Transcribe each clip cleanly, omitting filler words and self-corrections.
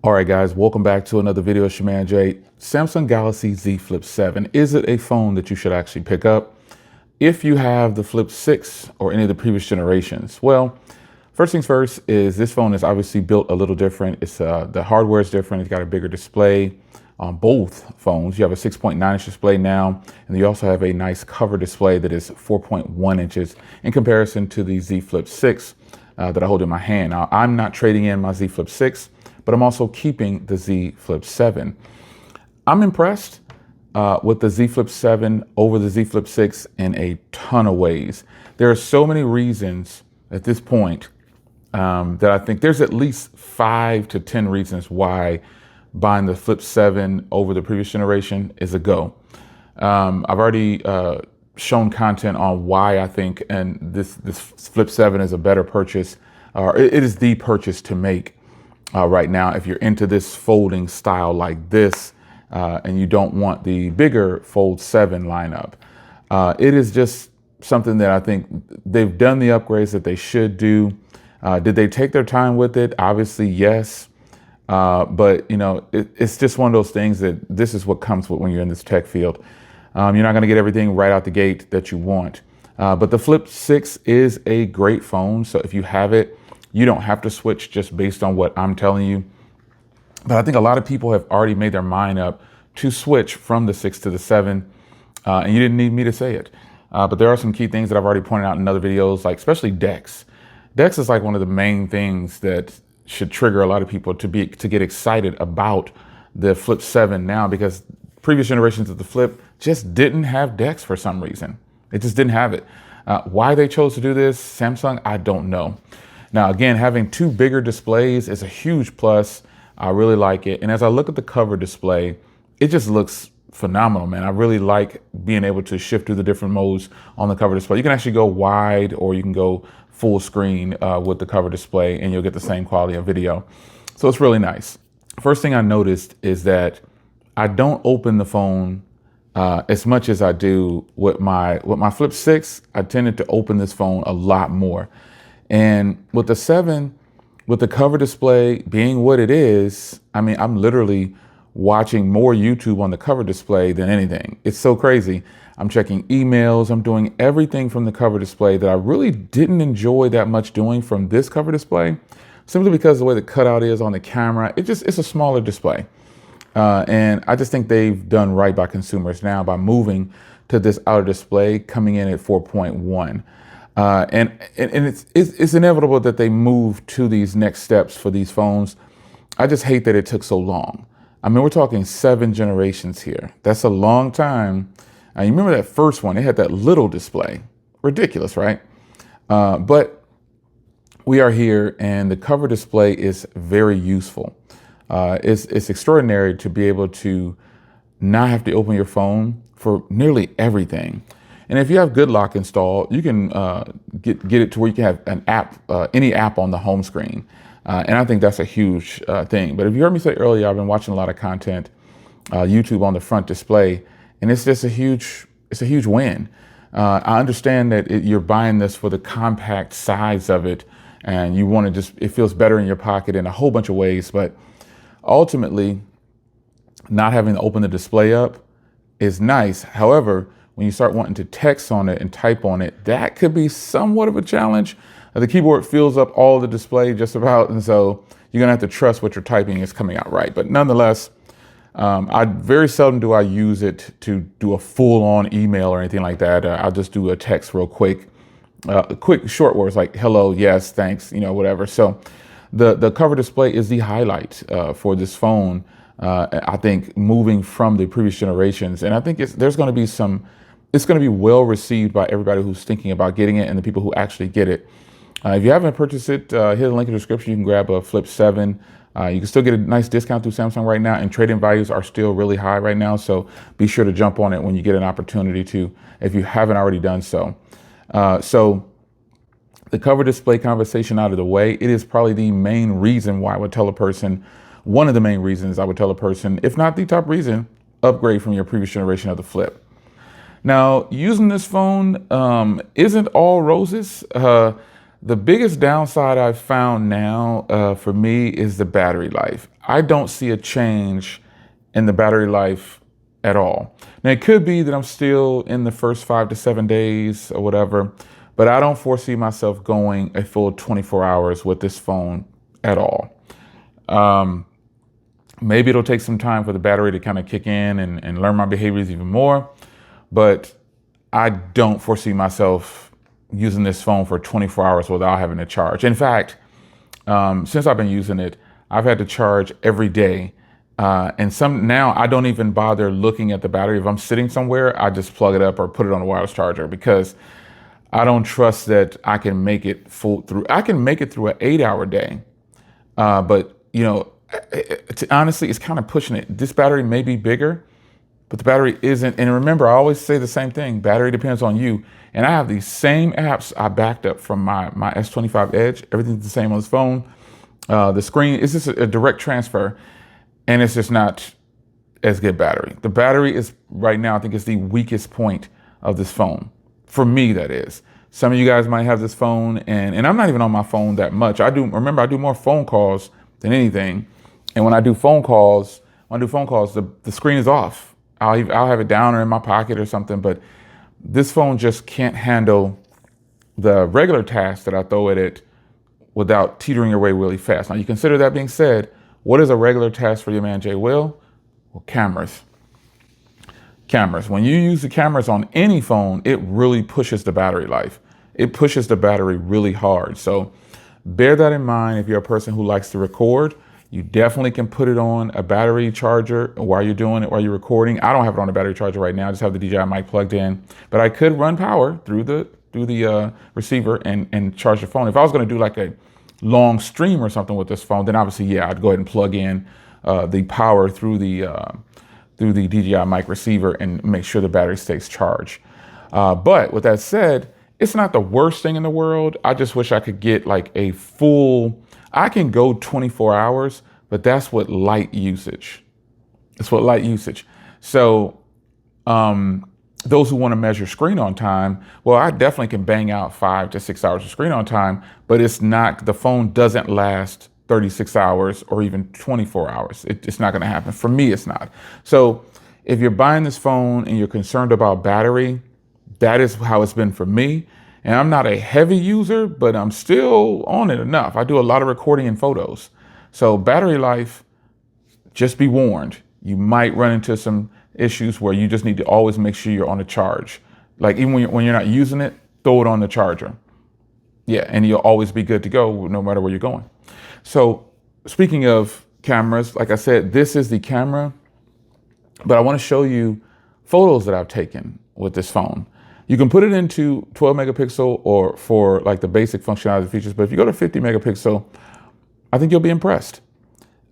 All right, guys, welcome back to another video. It's your man Jay. Samsung Galaxy Z Flip 7. Is it a phone that you should actually pick up if you have the Flip 6 or any of the previous generations? Well, first things first is this phone is obviously built a little different. It's the hardware is different. It's got a bigger display on both phones. You have a 6.9-inch display now, and you also have a nice cover display that is 4.1 inches in comparison to the Z Flip 6 that I hold in my hand. Now, I'm not trading in my Z Flip 6, but I'm also keeping the Z Flip 7. I'm impressed with the Z Flip 7 over the Z Flip 6 in a ton of ways. There are so many reasons at this point that I think there's at least 5 to 10 reasons why buying the Flip 7 over the previous generation is a go. I've already shown content on why I think and this Flip 7 is a better purchase, or it is the purchase to make right now if you're into this folding style like this and you don't want the bigger Fold 7 lineup. It is just something that I think they've done the upgrades that they should do. Did they take their time with it? Obviously, yes. But you know, it's just one of those things that this is what comes with when you're in this tech field. You're not going to get everything right out the gate that you want. But the Flip 6 is a great phone. So if you have it, you don't have to switch just based on what I'm telling you. But I think a lot of people have already made their mind up to switch from the 6 to the 7. And you didn't need me to say it. But there are some key things that I've already pointed out in other videos, like especially DeX. DeX is like one of the main things that should trigger a lot of people to get excited about the Flip 7 now, because previous generations of the Flip just didn't have DeX for some reason. It just didn't have it. Why they chose to do this, Samsung, I don't know. Now, again, having two bigger displays is a huge plus. I really like it. And as I look at the cover display, it just looks phenomenal, man. I really like being able to shift through the different modes on the cover display. You can actually go wide or you can go full screen with the cover display and you'll get the same quality of video. So it's really nice. First thing I noticed is that I don't open the phone as much as I do with my Flip 6. I tended to open this phone a lot more. And with the 7, with the cover display being what it is, I mean, I'm literally watching more YouTube on the cover display than anything. It's so crazy. I'm checking emails. I'm doing everything from the cover display that I really didn't enjoy that much doing from this cover display, simply because of the way the cutout is on the camera. It's a smaller display. And I just think they've done right by consumers now by moving to this outer display coming in at 4.1. And it's inevitable that they move to these next steps for these phones. I just hate that it took so long. I mean, we're talking 7 generations here. That's a long time. You remember that first one, it had that little display. Ridiculous, right? But we are here and the cover display is very useful. It's extraordinary to be able to not have to open your phone for nearly everything. And if you have GoodLock installed, you can get it to where you can have an app, any app on the home screen. And I think that's a huge thing. But if you heard me say earlier, I've been watching a lot of content, YouTube on the front display, and it's just a huge win. I understand that you're buying this for the compact size of it, and you want to it feels better in your pocket in a whole bunch of ways. But ultimately, not having to open the display up is nice. However, when you start wanting to text on it and type on it, that could be somewhat of a challenge. The keyboard fills up all the display just about, and so you're gonna have to trust what you're typing is coming out right. But nonetheless, very seldom do I use it to do a full-on email or anything like that. I'll just do a text real quick, quick short words like hello, yes, thanks, you know, whatever. So the cover display is the highlight for this phone. I think moving from the previous generations, and I think it's going to be well received by everybody who's thinking about getting it and the people who actually get it. If you haven't purchased it, hit the link in the description. You can grab a Flip 7. You can still get a nice discount through Samsung right now, and trade-in values are still really high right now. So be sure to jump on it when you get an opportunity to, if you haven't already done so. So the cover display conversation out of the way, it is probably the main reason why I would tell a person, one of the main reasons I would tell a person, if not the top reason, upgrade from your previous generation of the Flip. Now, using this phone isn't all roses. The biggest downside I've found now for me is the battery life. I don't see a change in the battery life at all. Now, it could be that I'm still in the first 5 to 7 days or whatever, but I don't foresee myself going a full 24 hours with this phone at all. Maybe it'll take some time for the battery to kind of kick in and learn my behaviors even more, but I don't foresee myself using this phone for 24 hours without having to charge. In fact, since I've been using it, I've had to charge every day. And now I don't even bother looking at the battery. If I'm sitting somewhere, I just plug it up or put it on a wireless charger because I don't trust that I can make it full through. I can make it through an 8-hour day. But honestly, it's kind of pushing it. This battery may be bigger, but the battery isn't. And remember, I always say the same thing. Battery depends on you. And I have these same apps I backed up from my S25 Edge. Everything's the same on this phone. The screen is just a direct transfer, and it's just not as good battery. The battery is right now, I think, is the weakest point of this phone. For me, that is. Some of you guys might have this phone, and I'm not even on my phone that much. I do more phone calls than anything. And when I do phone calls, the screen is off. I'll have it down or in my pocket or something, but this phone just can't handle the regular tasks that I throw at it without teetering away really fast. Now, you consider that being said, what is a regular task for your man, Jay Will? Well, cameras. Cameras. When you use the cameras on any phone, it really pushes the battery life. It pushes the battery really hard. So bear that in mind if you're a person who likes to record. You definitely can put it on a battery charger while you're doing it, while you're recording. I don't have it on a battery charger right now. I just have the DJI mic plugged in, but I could run power through the receiver and charge the phone. If I was going to do like a long stream or something with this phone, then obviously, yeah, I'd go ahead and plug in the power through the DJI mic receiver and make sure the battery stays charged. But with that said, it's not the worst thing in the world. I just wish I could get like I can go 24 hours, but that's what light usage. It's what light usage. So those who want to measure screen on time, well, I definitely can bang out 5 to 6 hours of screen on time, but the phone doesn't last 36 hours or even 24 hours. It's not going to happen. For me, it's not. So if you're buying this phone and you're concerned about battery, that is how it's been for me. And I'm not a heavy user, but I'm still on it enough. I do a lot of recording and photos. So battery life, just be warned. You might run into some issues where you just need to always make sure you're on a charge. Like even when you're not using it, throw it on the charger. Yeah, and you'll always be good to go no matter where you're going. So speaking of cameras, like I said, this is the camera, but I want to show you photos that I've taken with this phone. You can put it into 12 megapixel or for like the basic functionality features, but if you go to 50 megapixel, I think you'll be impressed.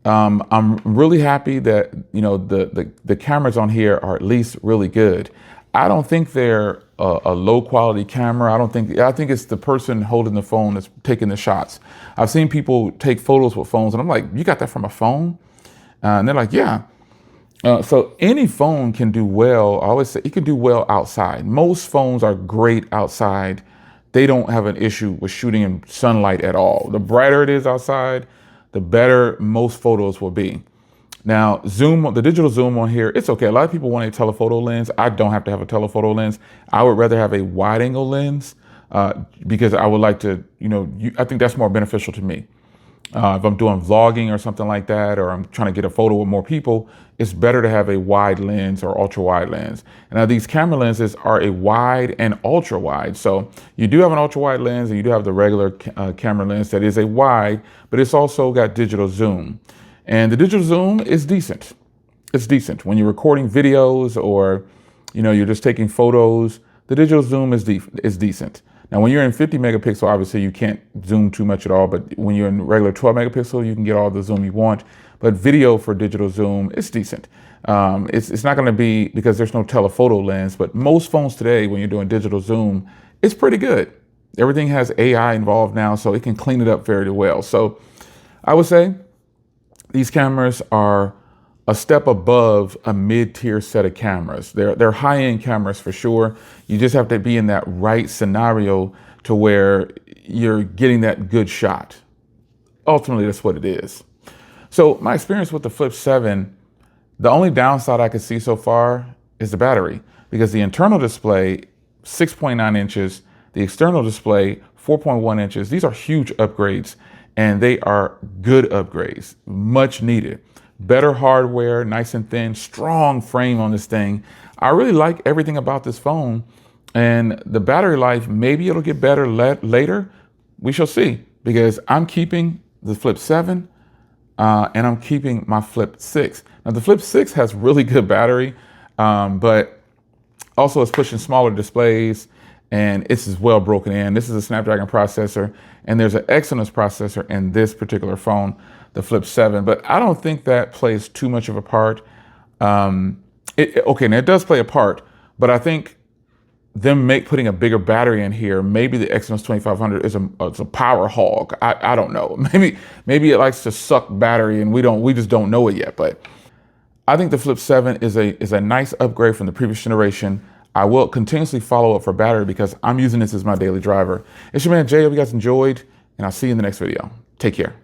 I'm really happy that, the cameras on here are at least really good. I don't think they're a low quality camera. I think it's the person holding the phone that's taking the shots. I've seen people take photos with phones and I'm like, you got that from a phone? And they're like, yeah. So any phone can do well. I always say it can do well outside. Most phones are great outside. They don't have an issue with shooting in sunlight at all. The brighter it is outside, the better most photos will be. Now, the digital zoom on here, it's okay. A lot of people want a telephoto lens. I don't have to have a telephoto lens. I would rather have a wide angle lens because I would like to, I think that's more beneficial to me. If I'm doing vlogging or something like that, or I'm trying to get a photo with more people, it's better to have a wide lens or ultra wide lens. And now these camera lenses are a wide and ultra wide. So you do have an ultra wide lens and you do have the regular camera lens that is a wide, but it's also got digital zoom. And the digital zoom is decent. It's decent. When you're recording videos or, you're just taking photos, the digital zoom is decent. Now, when you're in 50 megapixel, obviously you can't zoom too much at all, but when you're in regular 12 megapixel, you can get all the zoom you want. But video for digital zoom is decent. It's not going to be because there's no telephoto lens, but most phones today, when you're doing digital zoom, it's pretty good. Everything has AI involved now, so it can clean it up very well. So I would say these cameras are a step above a mid-tier set of cameras. They're high-end cameras for sure. You just have to be in that right scenario to where you're getting that good shot. Ultimately, that's what it is. So my experience with the Flip 7, the only downside I could see so far is the battery, because the internal display, 6.9 inches, the external display, 4.1 inches. These are huge upgrades, and they are good upgrades, much needed. Better hardware, nice and thin, strong frame on this thing. I really like everything about this phone, and the battery life, maybe it'll get better later. We shall see, because I'm keeping the Flip 7 and I'm keeping my Flip 6. Now the Flip 6 has really good battery, but also it's pushing smaller displays, and it's as well broken in. This is a Snapdragon processor, and there's an Exynos processor in this particular phone, the Flip 7, but I don't think that plays too much of a part. Okay, now it does play a part, but I think them putting a bigger battery in here, maybe the Exynos 2500 is a power hog. I don't know. Maybe it likes to suck battery, and we just don't know it yet. But I think the Flip 7 is a nice upgrade from the previous generation. I will continuously follow up for battery because I'm using this as my daily driver. It's your man Jay. Hope you guys enjoyed, and I'll see you in the next video. Take care.